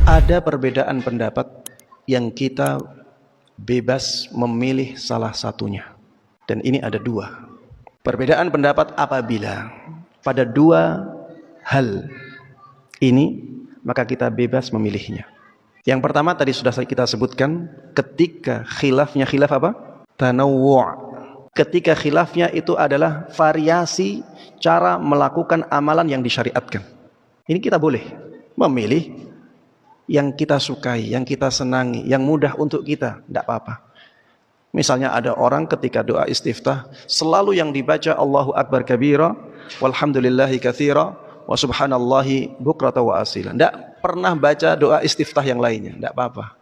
Ada perbedaan pendapat yang kita bebas memilih salah satunya, dan ini ada dua. Perbedaan pendapat apabila pada dua hal ini, maka kita bebas memilihnya. Yang pertama tadi sudah kita sebutkan, ketika khilafnya khilaf apa? Tanawwu'. Ketika khilafnya itu adalah variasi cara melakukan amalan yang disyariatkan. Ini kita boleh memilih yang kita sukai, yang kita senangi, yang mudah untuk kita, tidak apa-apa. Misalnya ada orang ketika doa istiftah selalu yang dibaca Allahu Akbar kabira walhamdulillahi katsira wa subhanallahi bukrata wa asila. Tidak pernah baca doa istiftah yang lainnya, tidak apa-apa.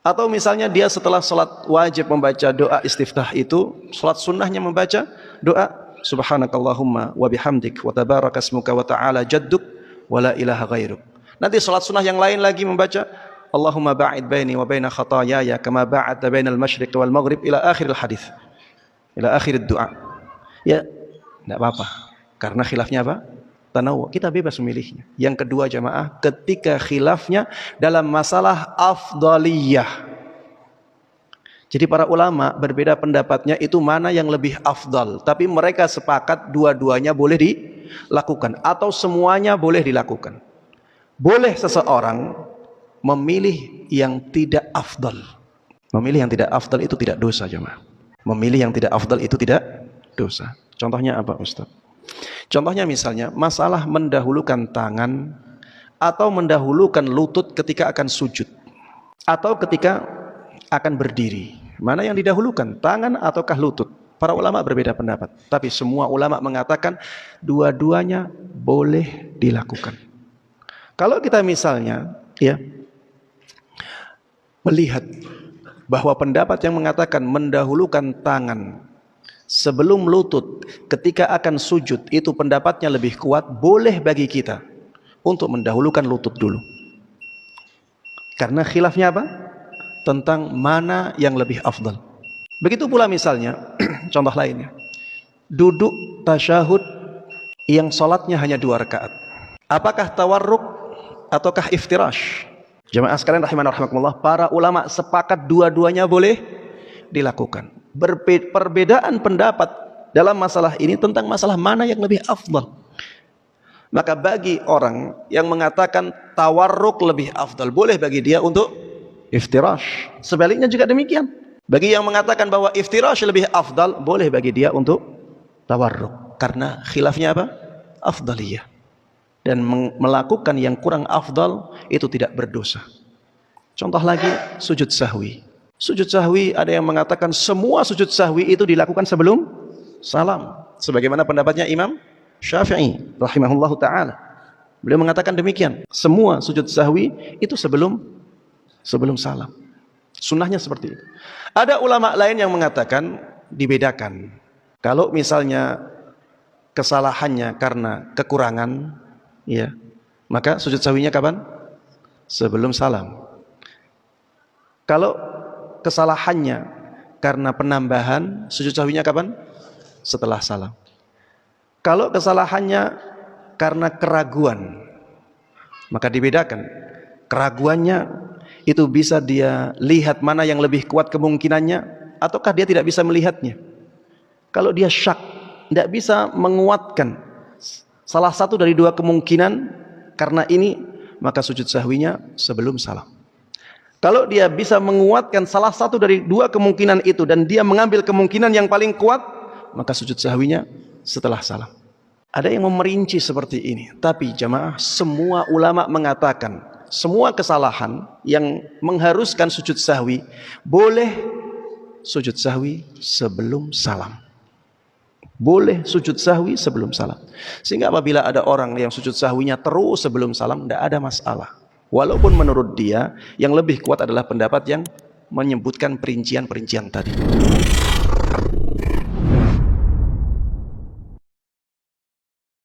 Atau misalnya dia setelah salat wajib membaca doa istiftah itu, salat sunnahnya membaca doa subhanakallahumma wa bihamdik wa tabarakasmuka wa ta'ala jadduk wa la ilaha ghairuk. Nanti salat sunnah yang lain lagi membaca Allahumma ba'id baini wa baina khataayaya kama ba'adta bainal masyriq wal maghrib ila akhiril hadis. Ila akhirid du'a. Ya, enggak apa-apa. Karena khilafnya apa? Tanawwu'. Kita bebas memilihnya. Yang kedua jamaah, ketika khilafnya dalam masalah afdaliyah. Jadi para ulama berbeda pendapatnya itu mana yang lebih afdal, tapi mereka sepakat dua-duanya boleh dilakukan atau semuanya boleh dilakukan. Boleh seseorang memilih yang tidak afdal. Memilih yang tidak afdal itu tidak dosa jemaah. Memilih yang tidak afdal itu tidak dosa. Contohnya apa Ustaz? Contohnya misalnya masalah mendahulukan tangan atau mendahulukan lutut ketika akan sujud atau ketika akan berdiri. Mana yang didahulukan, tangan ataukah lutut? Para ulama berbeda pendapat, tapi semua ulama mengatakan dua-duanya boleh dilakukan. Kalau kita misalnya melihat bahwa pendapat yang mengatakan mendahulukan tangan sebelum lutut ketika akan sujud itu pendapatnya lebih kuat, boleh bagi kita untuk mendahulukan lutut dulu. Karena khilafnya apa? Tentang mana yang lebih afdal. Begitu pula misalnya contoh lainnya, duduk tasyahud yang salatnya hanya 2 rakaat. Apakah tawarruk ataukah iftirash? Jemaah sekalian rahimana rahimakumullah, para ulama sepakat dua-duanya boleh dilakukan. Perbedaan pendapat dalam masalah ini tentang masalah mana yang lebih afdal. Maka bagi orang yang mengatakan tawarruk lebih afdal, boleh bagi dia untuk iftirash. Sebaliknya juga demikian. Bagi yang mengatakan bahwa iftirash lebih afdal, boleh bagi dia untuk tawarruk. Karena khilafnya apa? Afdaliyah. Dan melakukan yang kurang afdal itu tidak berdosa. Contoh lagi, sujud sahwi. Sujud sahwi ada yang mengatakan semua sujud sahwi itu dilakukan sebelum salam. Sebagaimana pendapatnya Imam Syafi'i rahimahullahu ta'ala. Beliau mengatakan demikian. Semua sujud sahwi itu sebelum salam. Sunnahnya seperti itu. Ada ulama lain yang mengatakan dibedakan. Kalau misalnya kesalahannya karena kekurangan, maka sujud sahwinya kapan? Sebelum salam. Kalau kesalahannya karena penambahan, sujud sahwinya kapan? Setelah salam. Kalau kesalahannya karena keraguan, maka dibedakan. Keraguannya itu bisa dia lihat mana yang lebih kuat kemungkinannya, ataukah dia tidak bisa melihatnya. Kalau dia syak, tidak bisa menguatkan salah satu dari 2 kemungkinan karena ini, maka sujud sahwinya sebelum salam. Kalau dia bisa menguatkan salah satu dari 2 kemungkinan itu dan dia mengambil kemungkinan yang paling kuat, maka sujud sahwinya setelah salam. Ada yang memerinci seperti ini, tapi jamaah semua ulama mengatakan semua kesalahan yang mengharuskan sujud sahwi boleh sujud sahwi sebelum salam. Boleh sujud sahwi sebelum salam. Sehingga apabila ada orang yang sujud sahwinya terus sebelum salam, tidak ada masalah. Walaupun menurut dia yang lebih kuat adalah pendapat yang menyebutkan perincian-perincian tadi.